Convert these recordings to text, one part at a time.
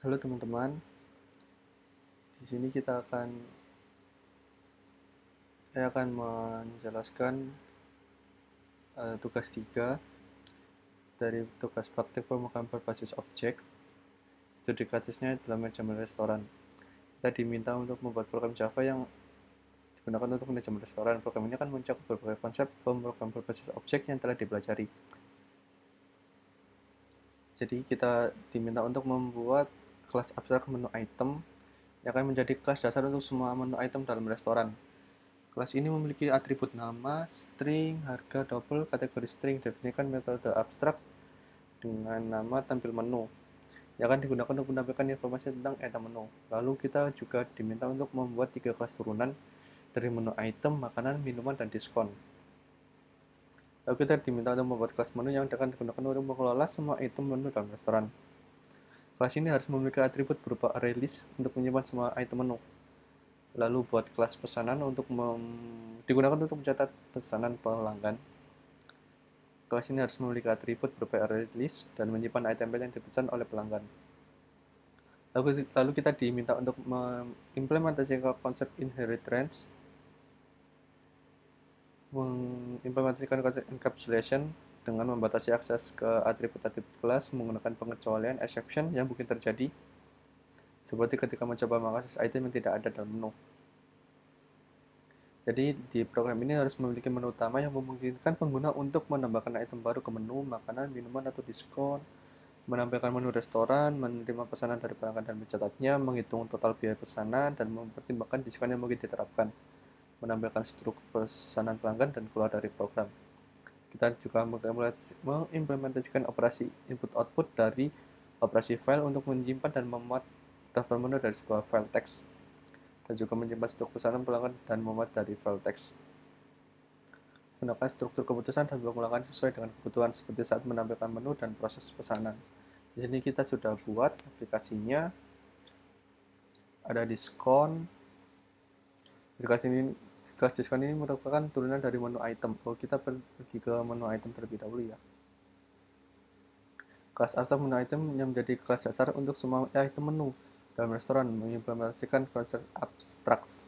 Halo teman-teman, di sini saya akan menjelaskan tugas 3 dari tugas praktik pemrograman berbasis objek. Studi kasusnya dalam manajemen restoran. Kita diminta untuk membuat program Java yang digunakan untuk manajemen restoran. Program ini akan mencakup berbagai konsep pemrograman berbasis objek yang telah dipelajari. Jadi kita diminta untuk membuat kelas abstrak menu item yang akan menjadi kelas dasar untuk semua menu item dalam restoran. Kelas ini memiliki atribut nama, string, harga, double, kategori string, definisikan metode abstrak dengan nama tampil menu yang akan digunakan untuk menampilkan informasi tentang item menu. Lalu kita juga diminta untuk membuat 3 kelas turunan dari menu item, makanan, minuman, dan diskon. Lalu kita diminta untuk membuat kelas menu yang akan digunakan untuk mengelola semua item menu dalam restoran. Kelas ini harus memiliki atribut berupa array list untuk menyimpan semua item menu. Lalu buat kelas pesanan untuk digunakan untuk mencatat pesanan pelanggan. Kelas ini harus memiliki atribut berupa array list dan menyimpan item yang dipesan oleh pelanggan. Lalu kita diminta untuk mengimplementasikan konsep inheritance, mengimplementasikan konsep encapsulation dengan membatasi akses ke atribut-atribut kelas menggunakan pengecualian exception yang mungkin terjadi, seperti ketika mencoba mengakses item yang tidak ada dalam menu. Jadi di program ini harus memiliki menu utama yang memungkinkan pengguna untuk menambahkan item baru ke menu, makanan, minuman, atau diskon, menampilkan menu restoran, menerima pesanan dari pelanggan dan mencatatnya, menghitung total biaya pesanan, dan mempertimbangkan diskon yang mungkin diterapkan, menampilkan struktur pesanan pelanggan, dan keluar dari program. Kita juga mengimplementasikan operasi input-output dari operasi file untuk menyimpan dan memuat daftar menu dari sebuah file teks, dan juga menyimpan struktur pesanan pelanggan dan memuat dari file teks. Gunakan struktur keputusan dan blok ulangan sesuai dengan kebutuhan seperti saat menampilkan menu dan proses pesanan. Di sini kita sudah buat aplikasinya. Ada diskon. Kelas diskon ini merupakan turunan dari menu item. Kita pergi ke menu item terlebih dahulu ya. Kelas abstrak menu item yang menjadi kelas dasar untuk semua item menu dalam restoran, mengimplementasikan konsep abstraks.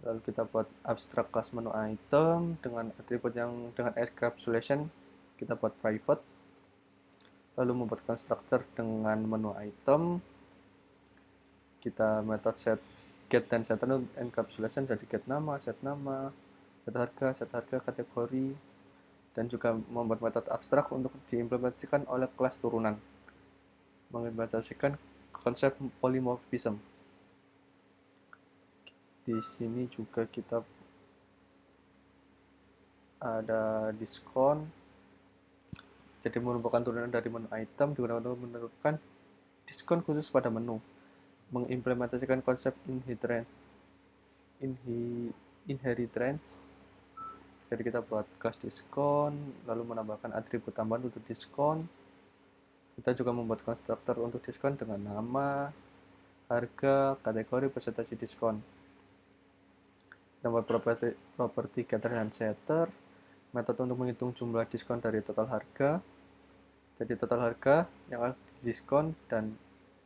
Lalu kita buat abstrak kelas menu item dengan atribut yang dengan encapsulation kita buat private. Lalu membuat constructor dengan menu item. Kita metode set get dan setter encapsulation dari get nama, set harga, kategori, dan juga membuat metode abstrak untuk diimplementasikan oleh kelas turunan. Mengimplementasikan konsep polymorphism. Di sini juga kita ada diskon. Jadi merupakan turunan dari menu item digunakan untuk menentukan diskon khusus pada menu. Mengimplementasikan konsep inheritance. Jadi kita buat kelas diskon, lalu menambahkan atribut tambahan untuk diskon. Kita juga membuat konstruktor untuk diskon dengan nama, harga, kategori, presentasi diskon. Kita buat properti getter dan setter, metode untuk menghitung jumlah diskon dari total harga. Jadi total harga yang akan diskon dan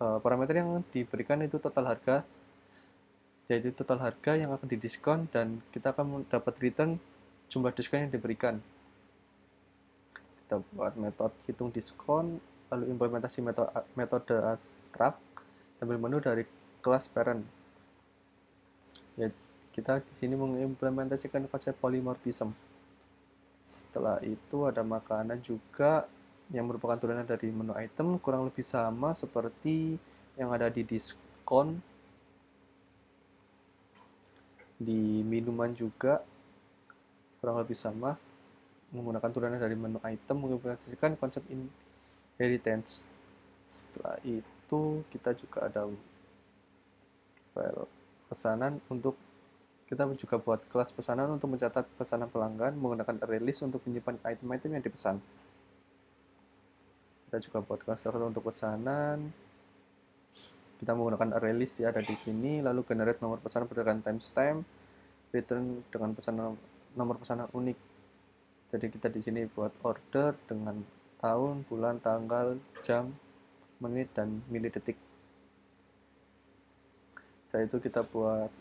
parameter yang diberikan itu total harga, yaitu total harga yang akan didiskon, dan kita akan dapat return jumlah diskon yang diberikan. Kita buat metode hitung diskon, lalu implementasi metode abstrak tampil menu dari kelas parent. Ya, kita di sini mengimplementasikan konsep polymorphism. Setelah itu ada makanan juga yang merupakan turunan dari menu item, kurang lebih sama seperti yang ada di diskon. Di minuman juga kurang lebih sama, menggunakan turunan dari menu item, mengimplementasikan konsep inheritance. Setelah itu kita juga ada file pesanan untuk kita juga buat kelas pesanan untuk mencatat pesanan pelanggan, menggunakan array list untuk menyimpan item-item yang dipesan. Kita juga buat konstruktor untuk pesanan. Kita menggunakan array list, dia ada di sini, lalu generate nomor pesanan berdasarkan timestamp, return dengan pesanan nomor pesanan unik. Jadi kita di sini buat order dengan tahun, bulan, tanggal, jam, menit, dan milidetik. Setelah itu kita buat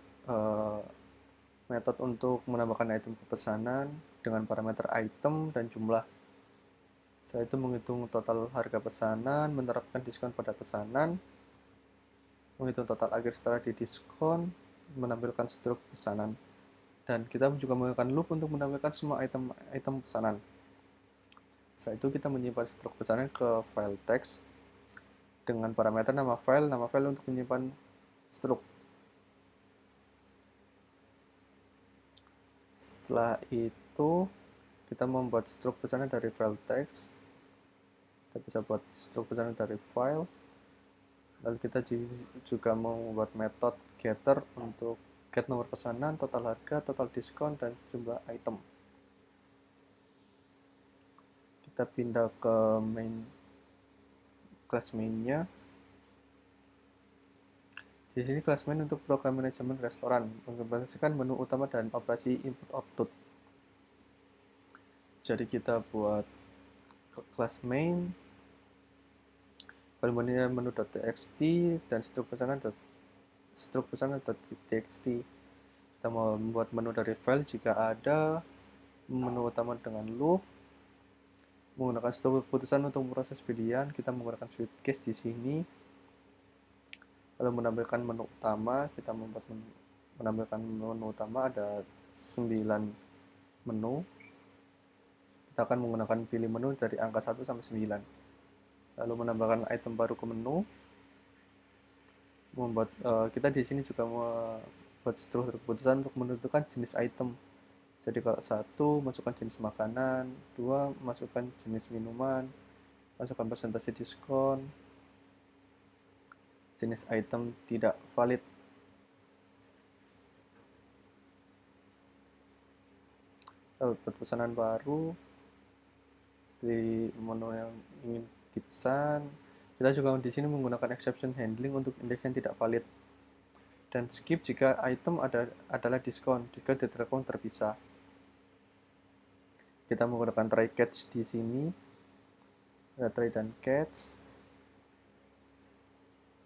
metode untuk menambahkan item ke pesanan dengan parameter item dan jumlah. Setelah itu menghitung total harga pesanan, menerapkan diskon pada pesanan, menghitung total akhir setelah didiskon, menampilkan struk pesanan. Dan kita juga menggunakan loop untuk menampilkan semua item pesanan. Setelah itu kita menyimpan struk pesanan ke file text dengan parameter nama file untuk menyimpan struk. Setelah itu kita membuat struk pesanan dari file text. Kita bisa buat struk pesanan dari file. Lalu kita juga membuat metode getter untuk get nomor pesanan, total harga, total diskon, dan jumlah item. Kita pindah ke class main-nya. Di sini class main untuk program manajemen restoran, mengimplementasikan menu utama dan operasi input-output. Jadi kita buat class main, variabelnya menu.txt dan struk pesanan.txt. Kita mau membuat menu dari file jika ada, menu utama dengan loop, menggunakan struk keputusan untuk proses pilihan. Kita menggunakan switch case di sini. Lalu menampilkan menu utama, kita menampilkan menu utama ada 9 menu. Kita akan menggunakan pilih menu dari angka 1 sampai 9. Lalu menambahkan item baru ke menu. Kita di sini juga membuat struktur keputusan untuk menentukan jenis item. Jadi kalau 1 masukkan jenis makanan, 2 masukkan jenis minuman, masukkan persentase diskon, jenis item tidak valid. Lalu buat pesanan baru di menu yang ingin dipesan. Kita juga di sini menggunakan exception handling untuk indeks yang tidak valid, dan skip jika item adalah diskon jika ditelepon terpisah. Kita menggunakan try catch di sini, ada try dan catch.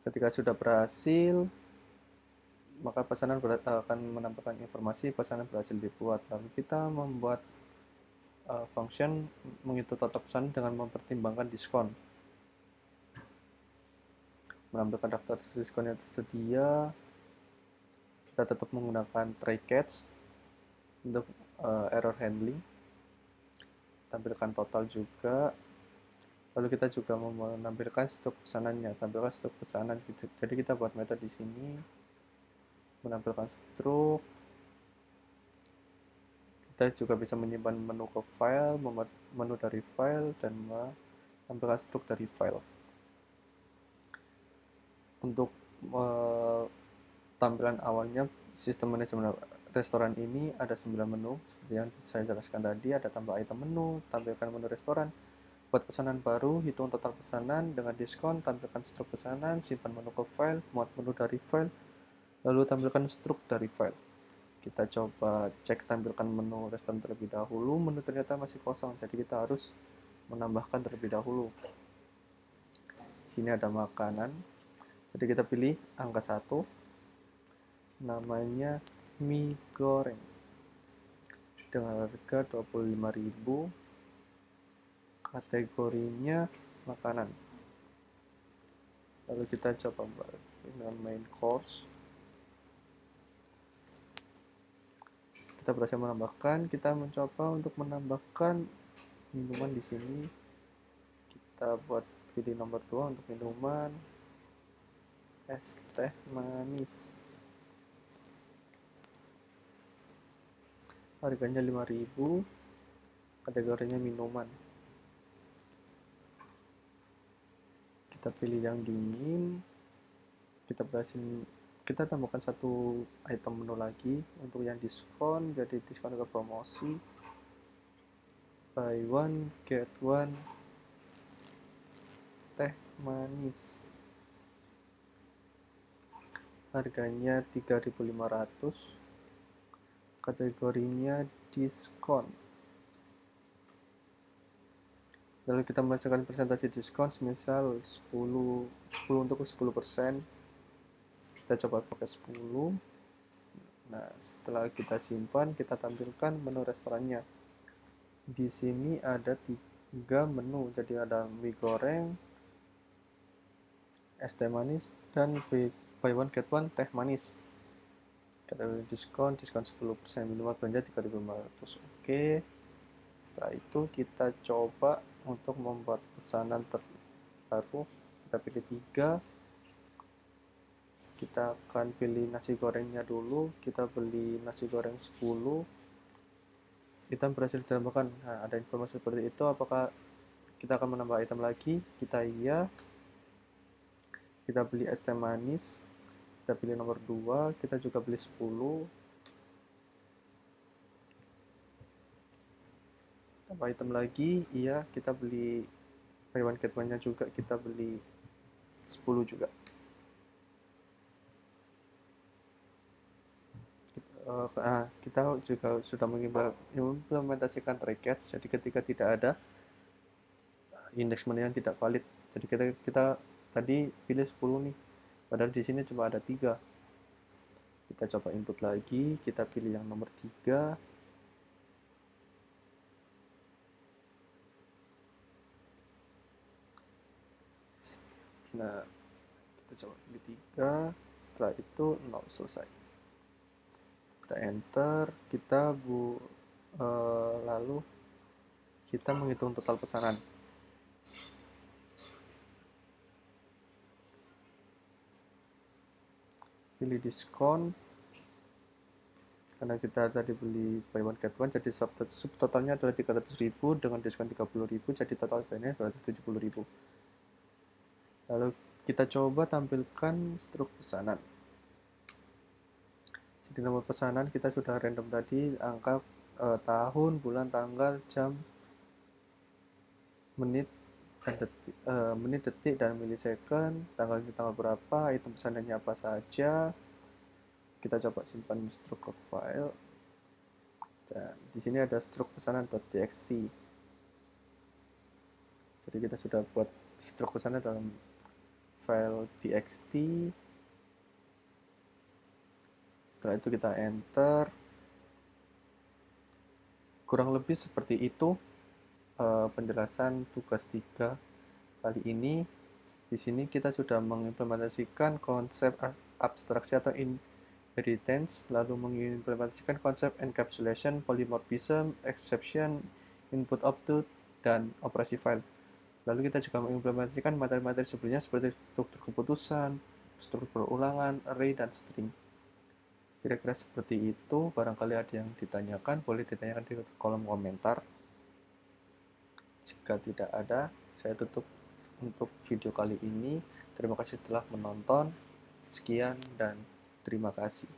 Ketika sudah berhasil, maka pesanan akan menampilkan informasi pesanan berhasil dibuat. Lalu kita membuat function menghitung total pesanan dengan mempertimbangkan diskon. Menampilkan daftar diskon yang tersedia. Kita tetap menggunakan try catch untuk error handling. Tampilkan total juga. Lalu kita juga menampilkan struk pesanannya, tampilkan struk pesanan. Jadi kita buat metode di sini, menampilkan struk. Kita juga bisa menyimpan menu ke file, membuat menu dari file, dan menampilkan struk dari file. Untuk tampilan awalnya sistem manajemen restoran ini ada 9 menu seperti yang saya jelaskan tadi. Ada tambah item menu, tampilkan menu restoran, buat pesanan baru, hitung total pesanan dengan diskon, tampilkan struk pesanan, simpan menu ke file, muat menu dari file, lalu tampilkan struk dari file. Kita coba cek tampilkan menu restoran terlebih dahulu. Menu ternyata masih kosong, jadi kita harus menambahkan terlebih dahulu. Di sini ada makanan, jadi kita pilih angka 1, namanya mie goreng dengan harga 25.000. Kategorinya makanan. Lalu kita coba dengan main course. Kita berhasil menambahkan. Kita mencoba untuk menambahkan minuman di sini. Kita buat pilih nomor 2 untuk minuman, es teh manis. Harganya 5.000. Kategorinya minuman. Kita pilih yang dingin. Kita tambahkan 1 item menu lagi untuk yang diskon, jadi diskon ke promosi, buy one get one teh manis. Harganya 3.500. Kategorinya diskon. Lalu kita memasukkan presentasi diskon, misal 10 untuk 10%. Kita coba pakai 10. Nah, setelah kita simpan, kita tampilkan menu restorannya. Di sini ada 3 menu, jadi ada mie goreng, es teh manis, dan buy one get one teh manis. Kita diskon 10%, minimal belanja 3.500. Oke. Setelah itu kita coba untuk membuat pesanan terbaru. Kita pilih 3. Kita akan pilih nasi gorengnya dulu. Kita beli nasi goreng 10. Item berhasil ditambahkan. Nah, ada informasi seperti itu. Apakah kita akan menambah item lagi? Kita iya. Kita beli es teh manis. Kita pilih nomor 2. Kita juga beli 10. Tambah item lagi. Iya, kita beli buy one get one nya juga. Kita beli 10 juga. Kita juga sudah mengimplementasikan try catch. Jadi ketika tidak ada indeks menu yang tidak valid, jadi kita tadi pilih 10 nih, padahal di sini cuma ada 3. Kita coba input lagi, kita pilih yang nomor 3. Nah, kita coba pilih 3. Setelah itu 0, selesai. Kita enter, lalu kita menghitung total pesanan. Pilih diskon, karena kita tadi beli buy one get one, jadi subtotalnya adalah 300.000, dengan diskon 30.000, jadi total bayarnya 270.000. Lalu kita coba tampilkan struk pesanan. Jadi nomor pesanan kita sudah random tadi, angka tahun, bulan, tanggal, jam, menit, detik, dan milisecond, tanggal berapa, item pesanannya apa saja. Kita coba simpan struk ke file. Dan di sini ada struk pesanan.txt. Jadi kita sudah buat struk pesanan dalam file txt. Setelah itu kita enter. Kurang lebih seperti itu penjelasan tugas 3 kali ini. Di sini kita sudah mengimplementasikan konsep abstraksi atau inheritance, lalu mengimplementasikan konsep encapsulation, polymorphism, exception, input output, dan operasi file. Lalu kita juga mengimplementasikan materi-materi sebelumnya seperti struktur keputusan, struktur ulangan, array, dan string. Kira-kira seperti itu. Barangkali ada yang ditanyakan, boleh ditanyakan di kolom komentar. Jika tidak ada, saya tutup untuk video kali ini. Terima kasih telah menonton. Sekian dan terima kasih.